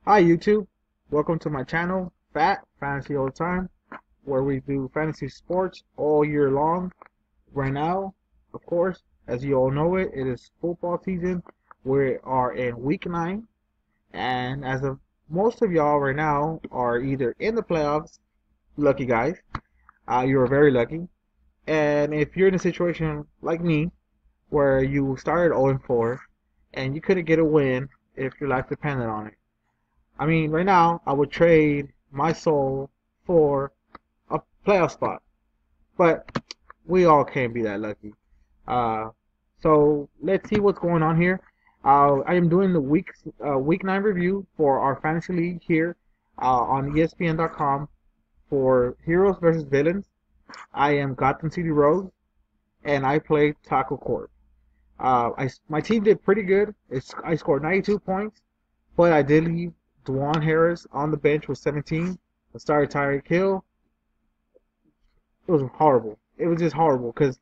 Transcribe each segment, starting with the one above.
Hi YouTube, welcome to my channel, FATT, Fantasy All the Time, where we do fantasy sports all year long. Right now, of course, as you all know it is football season. We are in week 9, and as of most of y'all right now are either in the playoffs, lucky guys, you're very lucky, and if you're in a situation like me, where you started 0-4, and you couldn't get a win if your life depended on it. I mean, right now, I would trade my soul for a playoff spot, but we all can't be that lucky. Uh, so let's see what's going on here. I am doing the week 9 review for our fantasy league here on ESPN.com for Heroes versus Villains. I am Gotham City Rouges, and I play Taco Corp. My team did pretty good. I scored 92 points, but I did leave Dwan Harris on the bench with 17. I started Tyreek Hill. It was horrible. It was just horrible because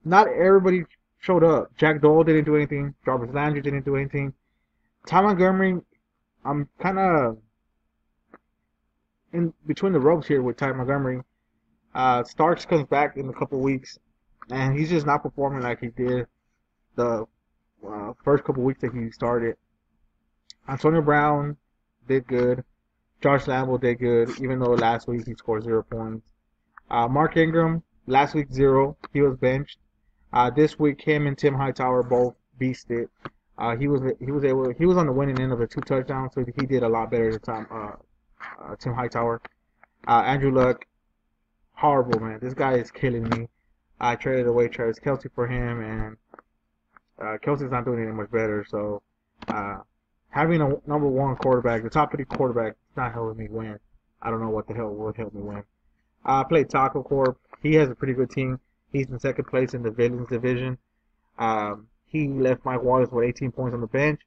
not everybody showed up. Jack Doyle didn't do anything. Jarvis Landry didn't do anything. Ty Montgomery, I'm kind of in between the ropes here with Ty Montgomery. Starks comes back in a couple weeks, and he's just not performing like he did the first couple weeks that he started. Antonio Brown did good. Josh Lambo did good, even though last week he scored 0 points. Mark Ingram, last week 0. He was benched. This week him and Tim Hightower both beasted. He was on the winning end of the 2 touchdowns, so he did a lot better than Tim Hightower. Andrew Luck, horrible man. This guy is killing me. I traded away Travis Kelce for him, and Kelsey's not doing any much better. So uh, having a number 1 quarterback, the top 3 quarterback, is not helping me win. I don't know what the hell would help me win. I played Taco Corp. He has a pretty good team. He's in second place in the Villains division. He left Mike Wallace with 18 points on the bench.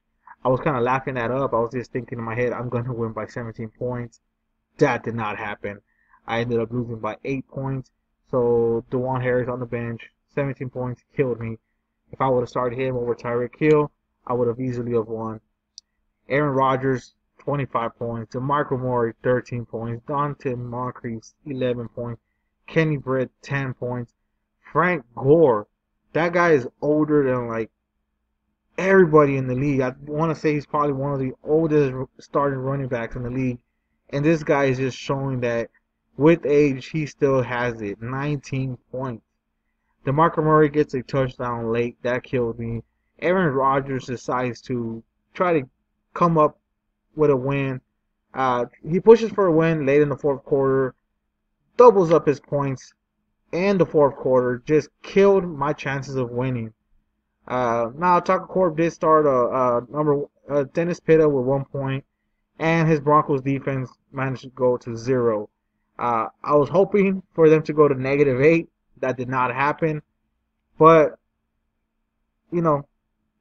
I was kind of laughing that up. I was just thinking in my head, I'm going to win by 17 points. That did not happen. I ended up losing by 8 points. So DeJuan Harris on the bench, 17 points, killed me. If I would have started him over Tyreek Hill, I would have easily have won. Aaron Rodgers, 25 points. DeMarco Murray, 13 points. Dante Moncrief, 11 points. Kenny Britt, 10 points. Frank Gore, that guy is older than like everybody in the league. I want to say he's probably one of the oldest starting running backs in the league. And this guy is just showing that with age, he still has it. 19 points. DeMarco Murray gets a touchdown late. That killed me. Aaron Rodgers decides to try to come up with a win. He pushes for a win late in the fourth quarter, doubles up his points in the fourth quarter, just killed my chances of winning. Now, Taco Corp did start Dennis Pitta with 1 point, and his Broncos defense managed to go to 0. I was hoping for them to go to -8. That did not happen, but you know,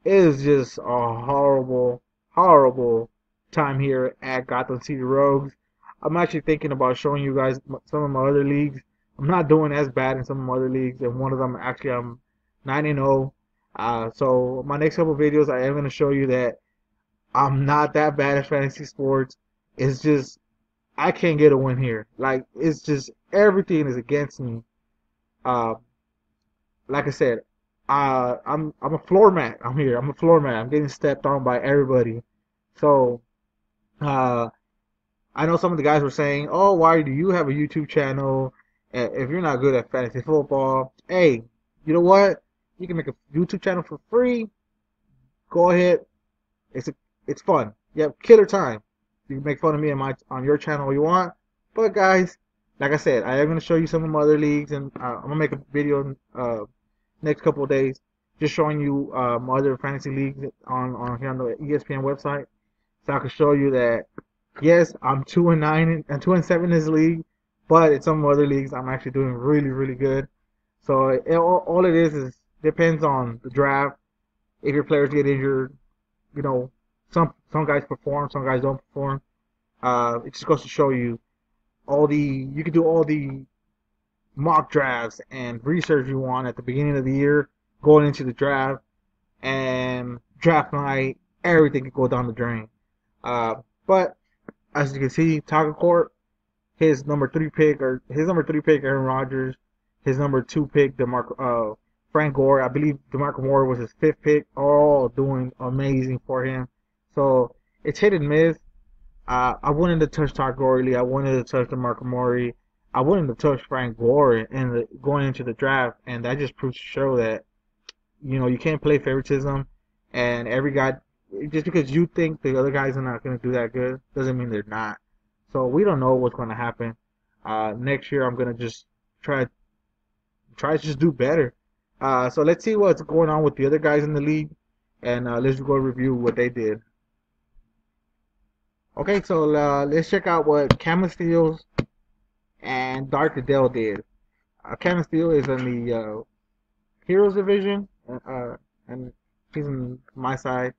it is just a horrible, horrible time here at Gotham City Rogues. I'm actually thinking about showing you guys some of my other leagues. I'm not doing as bad in some of my other leagues, and one of them actually I'm 9-0. So my next couple videos, I am going to show you that I'm not that bad at fantasy sports. It's just I can't get a win here. Like it's just everything is against me. Uh, like I said, I'm a floor mat. I'm here. I'm a floor mat. I'm getting stepped on by everybody. So uh, I know some of the guys were saying, "Oh, why do you have a YouTube channel if you're not good at fantasy football?" Hey, you know what? You can make a YouTube channel for free. Go ahead. It's fun. You have killer time. You can make fun of me on your channel all you want. But guys, like I said, I am gonna show you some of my other leagues, and I'm gonna make a video next couple of days just showing you my other fantasy leagues on here on the ESPN website, so I can show you that yes, I'm 2-9 and 2-7 in this league, but in some other leagues I'm actually doing really really good. So all it is depends on the draft. If your players get injured, you know, some guys perform, some guys don't perform. It just goes to show you you can do all the mock drafts and research you want at the beginning of the year, going into the draft, and draft night, everything could go down the drain. Uh, but as you can see, Taco Court, his number three pick, Aaron Rodgers, his number two pick, Frank Gore. I believe DeMarco Moore was his fifth pick, all doing amazing for him. So it's hit and miss. I wanted to touch Todd Gurley. I wanted to touch DeMarco Murray. I wanted to touch Frank Gore going into the draft, and that just proves to show that you can't play favoritism, and every guy, just because you think the other guys are not going to do that good doesn't mean they're not. So we don't know what's going to happen. Next year I'm going to just try to just do better. So let's see what's going on with the other guys in the league, and let's go review what they did. Okay, so let's check out what Cam Steele and Dark Adele did. Cam Steele is in the Heroes division, and he's on my side,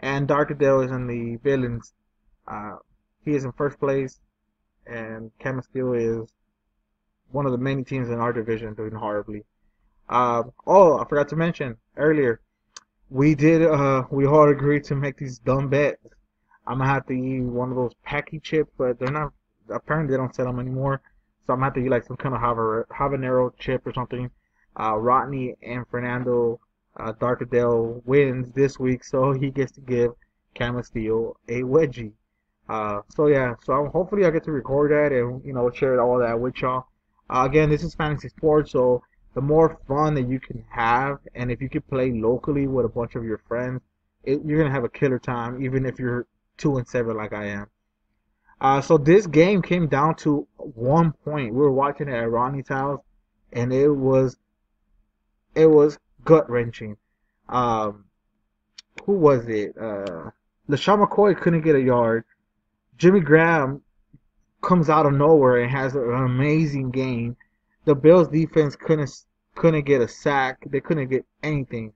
and Dark Adele is in the Villains. He is in first place, and Cam Steele is one of the many teams in our division doing horribly. Oh, I forgot to mention earlier, we all agreed to make these dumb bets. I'm gonna have to eat one of those Packy chips, but they're not. Apparently, they don't sell them anymore. So I'm gonna have to eat like some kind of habanero chip or something. Rodney and Fernando Darkadale wins this week, so he gets to give Cam Steele a wedgie. So yeah, so hopefully I get to record that and share all that with y'all. Again, this is fantasy sports, so the more fun that you can have, and if you can play locally with a bunch of your friends, you're gonna have a killer time, even if you're 2-7 like I am. So this game came down to 1 point. We were watching it at Ronnie's house, and it was gut wrenching. Who was it? LaShawn McCoy couldn't get a yard. Jimmy Graham comes out of nowhere and has an amazing game. The Bills defense couldn't get a sack. They couldn't get anything.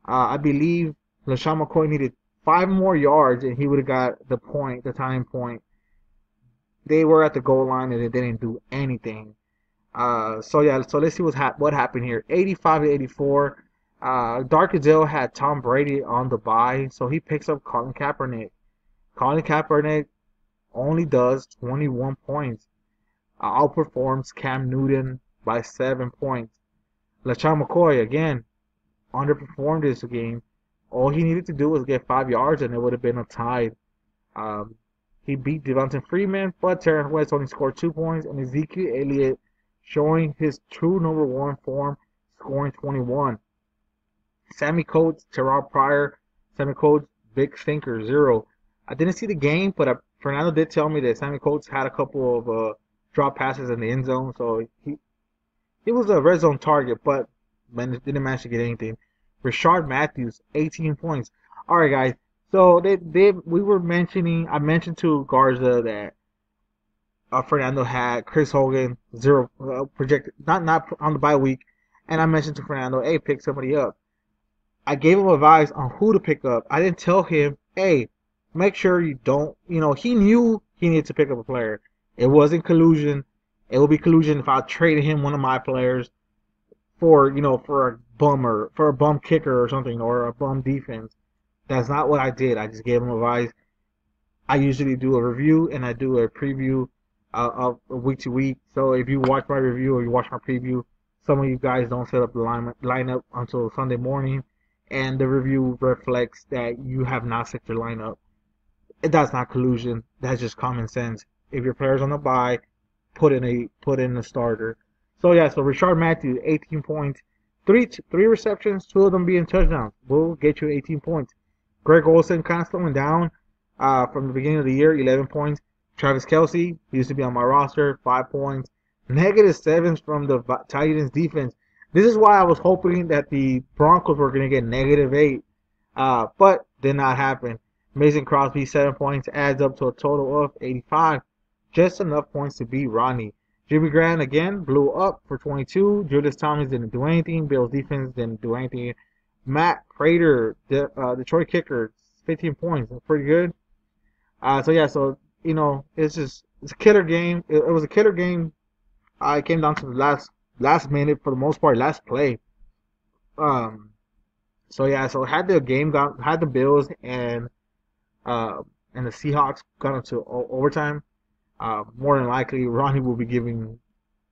I believe LaShawn McCoy needed 5 more yards and he would have got the time point. They were at the goal line and they didn't do anything. So let's see what happened here. 85-84. Dark Adele had Tom Brady on the bye, so he picks up Colin Kaepernick. Colin Kaepernick only does 21 points. Outperforms Cam Newton by 7 points. LaShawn McCoy again underperformed this game. All he needed to do was get 5 yards and it would have been a tie. He beat Devonta Freeman, but Terrence West only scored 2 points, and Ezekiel Elliott, showing his true number 1 form, scoring 21. Sammy Coates, Terrell Pryor, Sammy Coates, big stinker, 0. I didn't see the game, but Fernando did tell me that Sammy Coates had a couple of drop passes in the end zone, so he was a red zone target, but didn't manage to get anything. Rashard Matthews, 18 points. All right, guys. So I mentioned to Garza that Fernando had Chris Hogan 0 projected, not on the bye week, and I mentioned to Fernando, hey, pick somebody up. I gave him advice on who to pick up. I didn't tell him, hey, make sure you don't. He knew he needed to pick up a player. It wasn't collusion. It will be collusion if I traded him one of my players for a bum kicker or something, or a bum defense. That's not what I did. I just gave him advice. I usually do a review and I do a preview of week to week. So if you watch my review or you watch my preview, some of you guys don't set up the lineup until Sunday morning, and the review reflects that you have not set your lineup. That's not collusion. That's just common sense. If your player's on the bye, put in a starter. So Rashard Matthews, 18 points, three receptions, 2 of them being touchdowns. Will get you 18 points. Greg Olsen kind of slowing down from the beginning of the year, 11 points. Travis Kelce, he used to be on my roster, 5 points. -7s from the Titans defense. This is why I was hoping that the Broncos were going to get -8, but did not happen. Mason Crosby, 7 points, adds up to a total of 85. Just enough points to beat Rodney. Jimmy Graham again blew up for 22. Julius Thomas didn't do anything. Bills defense didn't do anything. Matt Prater, the Detroit kicker, 15 points. That's pretty good. It's a killer game. It was a killer game. It came down to the last minute for the most part, last play. So had the Bills and and the Seahawks got into overtime, more than likely Ronnie will be giving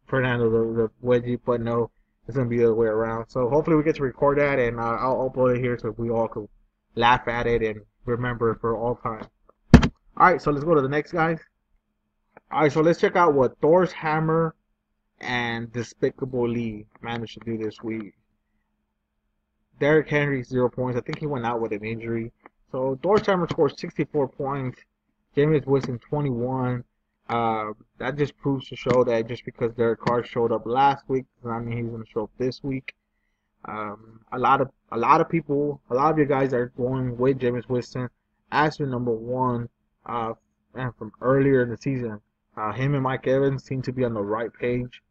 Fernando the wedgie, but no, it's gonna be the other way around. So hopefully we get to record that, and I'll upload it here so we all can laugh at it and remember it for all time. All right, so let's go to the next guys. All right, so let's check out what Thor's Hammer and Despicable Lee managed to do this week. Derrick Henry 0 points. I think he went out with an injury. So Thor's Hammer scored 64 points. Jameis Winston 21. That just proves to show that just because Derek Carr showed up last week does not mean he's going to show up this week. A lot of people, a lot of you guys are going with Jameis Winston as your number one. And from earlier in the season, him and Mike Evans seem to be on the right page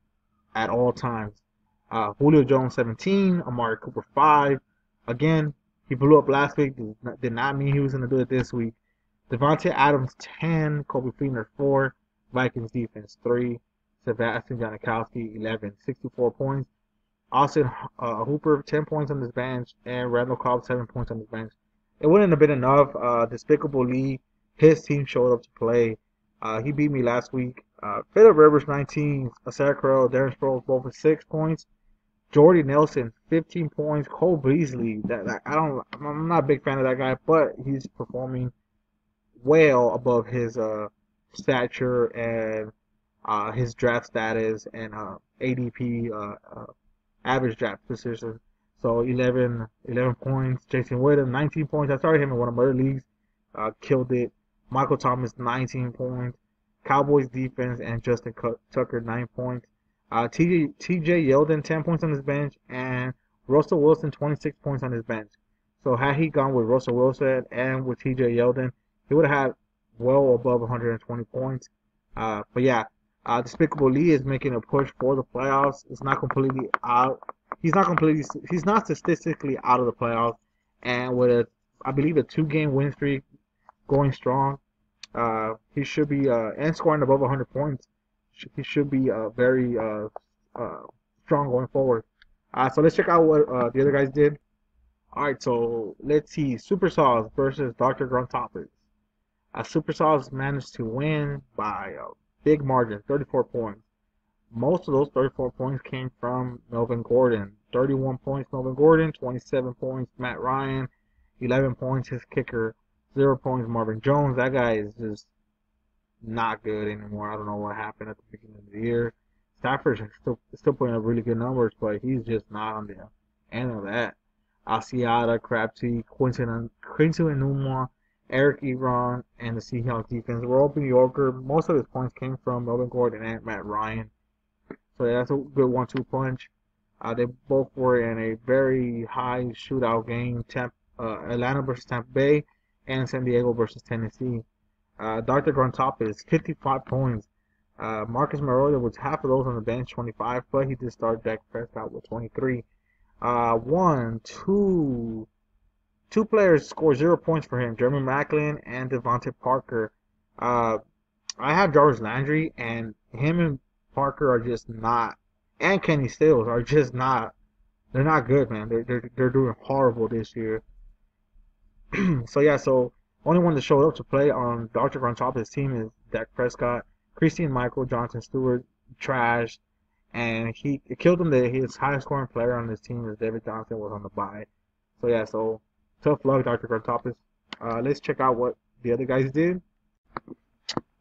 at all times. Julio Jones 17, Amari Cooper 5. Again, he blew up last week. Did not mean he was going to do it this week. Devontae Adams 10, Kobe Fleener 4, Vikings defense 3, Sebastian Janikowski 11, 64 points. Austin Hooper 10 points on his bench, and Randall Cobb 7 points on his bench. It wouldn't have been enough. Despicable Lee, his team showed up to play. He beat me last week. Phillip Rivers 19, Sarah Crow, Darren Sproles both with 6 points. Jordy Nelson 15 points. Cole Beasley, I'm not a big fan of that guy, but he's performing well above his stature and his draft status and ADP average draft position. So 11 points. Jason Witten 19 points. I started him in one of my other leagues. Killed it. Michael Thomas 19 points. Cowboys defense and Justin Tucker 9 points. TJ Yeldon 10 points on his bench, and Russell Wilson 26 points on his bench. So had he gone with Russell Wilson and with TJ Yeldon, he would have had well above 120 points. But yeah, Despicable Lee is making a push for the playoffs. It's not completely out. He's not statistically out of the playoffs. And with I believe a 2-game win streak going strong, he should be and scoring above 100 points. He should be very strong going forward. So let's check out what the other guys did. All right, so let's see. Super Sauce versus Dr. Gruntopoulos. Super Sauce managed to win by a big margin, 34 points. Most of those 34 points came from Melvin Gordon. 31 points, Melvin Gordon. 27 points, Matt Ryan. 11 points, his kicker. 0 points, Marvin Jones. That guy is just not good anymore. I don't know what happened at the beginning of the year. Stafford's still putting up really good numbers, but he's just not on the end of that. Asiata, Crabtree, Quinton Enunwa, Eric Ebron, and the Seahawks defense were all New Yorker. Most of his points came from Melvin Gordon and Matt Ryan. So yeah, that's a good 1-2 punch. They both were in a very high shootout game. Atlanta versus Tampa Bay and San Diego versus Tennessee. Dr. Gruntopoulos 55 points. Marcus Mariota with half of those on the bench, 25, but he did start Dak Prescott with 23. Two players scored 0 points for him, Jeremy Maclin and Devontae Parker. I have Jarvis Landry, and him and Parker are just not, and Kenny Stills are just not. They're not good, man. They're doing horrible this year. So yeah, only one that showed up to play on Dr. Gruntopoulos' team is Dak Prescott. Christian Michael, Jonathan Stewart, trash, and it killed him that his highest scoring player on this team is David Johnson was on the bye. So yeah, tough luck, Dr. Gruntopoulos. Let's check out what the other guys did.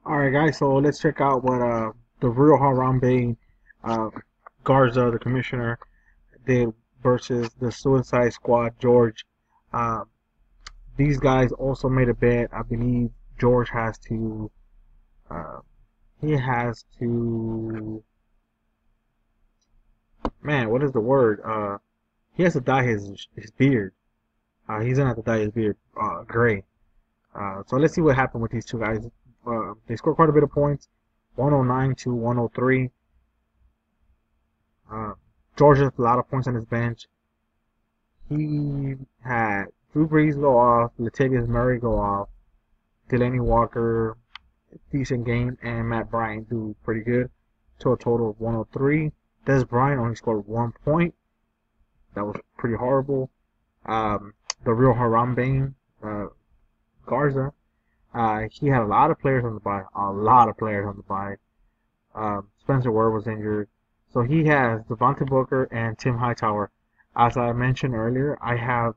All right, guys. So let's check out what the real Harambe Garza, the commissioner, did versus the Suicide Squad George. These guys also made a bet. I believe George has to. Man, what is the word? He has to dye his beard. He's gonna have to dye his beard gray. So let's see what happened with these two guys. They scored quite a bit of points, 109 to 103. George has a lot of points on his bench. He had Drew Brees go off, Latavius Murray go off, Delaney Walker, decent game, and Matt Bryant do pretty good, to a total of 103. Des Bryant only scored 1 point. That was pretty horrible. The real Harambe Garza He had a lot of players on the bye. A lot of players on the bye. Spencer Ward was injured. So he has Devontae Booker and Tim Hightower. As I mentioned earlier, I have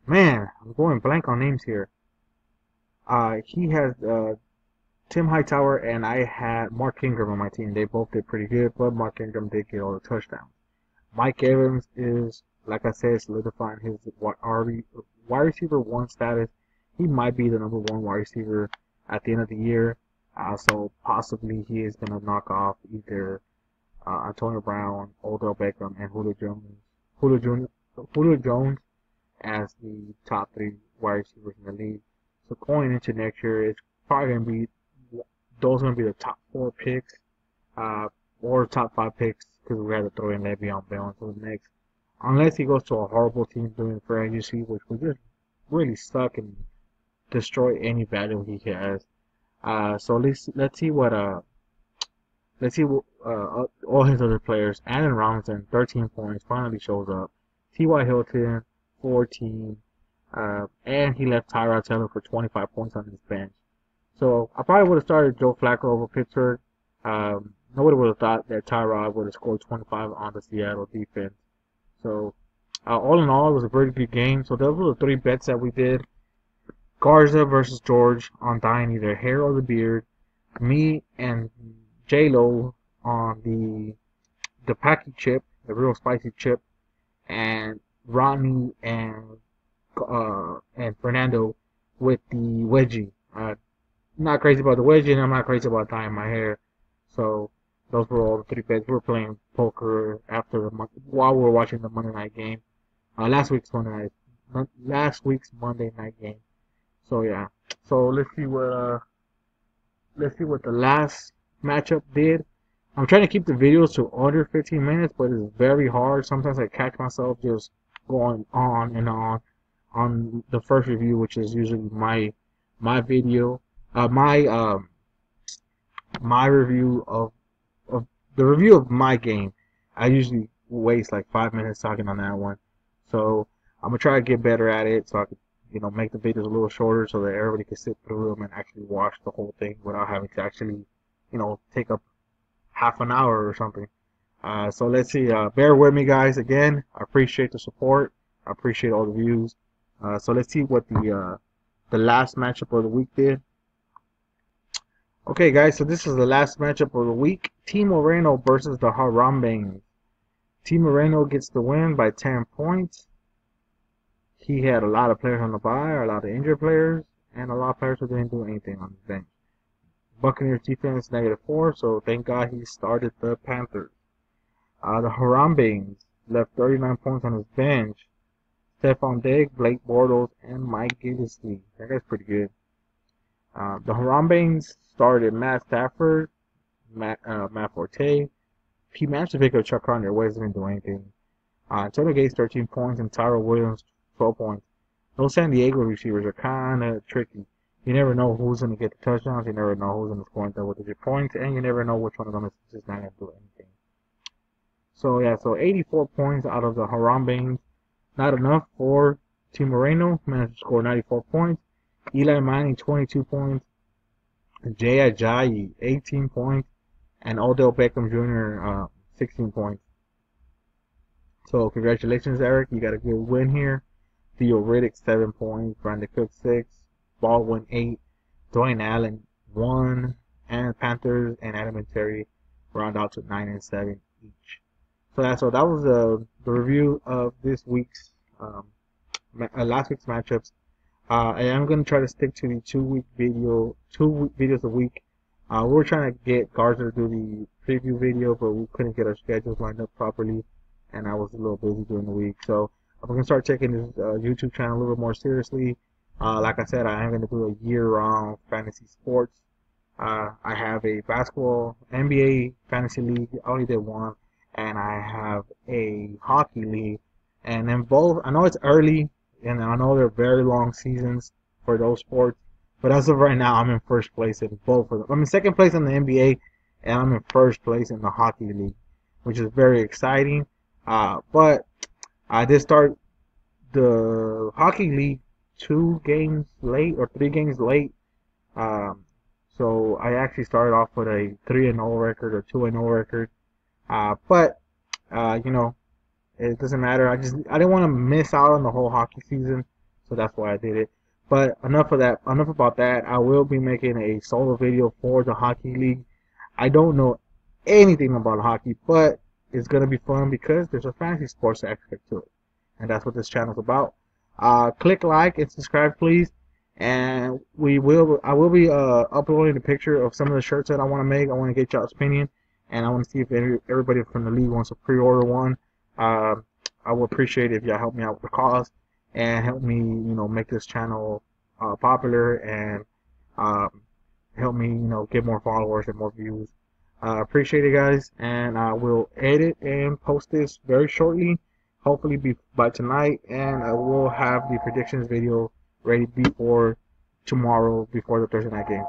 man, I'm going blank on names here. He has Tim Hightower and I had Mark Ingram on my team. They both did pretty good, but Mark Ingram did get all the touchdowns. Mike Evans is, like I said, solidifying his wide receiver one status. He might be the number one wide receiver at the end of the year. So possibly he is going to knock off either Antonio Brown, Odell Beckham, and Julio Jones as the top three wide receivers in the league. So going into next year, it's probably going to be those are going to be the top four picks, or top five picks, because we had to throw in Le'Veon Bell into the mix. Unless he goes to a horrible team doing free agency, which would just really suck and destroy any value he has. So let's see what all his other players. Allen Robinson, 13 points, finally shows up. T.Y. Hilton, 14, and he left Tyrod Taylor for 25 points on his bench. So I probably would have started Joe Flacco over Pittsburgh. Nobody would have thought that Tyrod would have scored 25 on the Seattle defense. So all in all, it was a very good game. So those were the three bets that we did. Garza versus George on dyeing either hair or the beard. Me and J-Lo on the Packy chip, the real spicy chip, and Rodney and Fernando with the wedgie. Not crazy about the wedgie, and I'm not crazy about dyeing my hair. So those were all the three bets. We were playing poker after while we were watching the Monday night game. Last week's Monday night game. So yeah. So let's see what the last matchup did. I'm trying to keep the videos to under 15 minutes, but it's very hard. Sometimes I catch myself just going on and on the first review, which is usually my video, my review of the review of my game. I usually waste like 5 minutes talking on that one. So I'm gonna try to get better at it, so I could make the videos a little shorter, so that everybody can sit through them and actually watch the whole thing without having to actually take up half an hour or something. So let's see. Bear with me, guys. Again, I appreciate the support. I appreciate all the views. So let's see what the last matchup of the week did. Okay, guys. So this is the last matchup of the week. Team Moreno versus the Harambeans. Team Moreno gets the win by 10 points. He had a lot of players on the bye, a lot of injured players, and a lot of players who didn't do anything on the bench. Buccaneers defense -4, so thank God he started the Panthers. The Harambeans left 39 points on his bench. Stephon Diggs, Blake Bortles, and Mike Gillislee. That guy's pretty good. The Harambeans started Matt Stafford, Matt Forte. He managed to pick up Chuck Carter, who hasn't been doing anything. Antonio Gates, 13 points, and Tyrell Williams, 12 points. Those San Diego receivers are kind of tricky. You never know who's going to get the touchdowns. You never know who's going to score in double-digit points. And you never know which one of them is just not going to do anything. So, yeah, 84 points out of the Harambeans. Not enough for Team Moreno. Managed to score 94 points. Eli Manning, 22 points. Jay Ajayi, 18 points. And Odell Beckham Jr., 16 points. So, congratulations, Eric. You got a good win here. Theo Riddick, 7 points. Brandon Cook, 6. Baldwin, 8. Dwayne Allen, 1. And Panthers and Adam and Terry round out to 9 and 7 each. So that was the review of this week's last week's matchups. I am going to try to stick to the 2 videos a week. We were trying to get Garza to do the preview video, but we couldn't get our schedules lined up properly, and I was a little busy during the week. So I'm going to start taking this YouTube channel a little bit more seriously. Like I said, I am going to do a year-round fantasy sports. I have a basketball NBA fantasy league. I only did one. And I have a hockey league. And in both, I know it's early, and I know they're very long seasons for those sports. But as of right now, I'm in first place in both of them. I'm in second place in the NBA, and I'm in first place in the hockey league, which is very exciting. But I did start the hockey league 2 games late or 3 games late. Um, so I actually started off with a 3-0 record or 2-0 record. But you know, it doesn't matter. I didn't want to miss out on the whole hockey season, so that's why I did it. But enough of that. Enough about that. I will be making a solo video for the hockey league. I don't know anything about hockey, but it's gonna be fun because there's a fantasy sports aspect to it, and that's what this channel is about. Click like and subscribe, please. And I will be uploading a picture of some of the shirts that I want to make. I want to get y'all's opinion, and I want to see if everybody from the league wants to pre-order one. Uh, I would appreciate it if y'all help me out with the cause and help me, make this channel popular and um, help me, get more followers and more views. Appreciate it, guys, and I will edit and post this very shortly, hopefully by tonight, and I will have the predictions video ready before tomorrow, before the Thursday night game.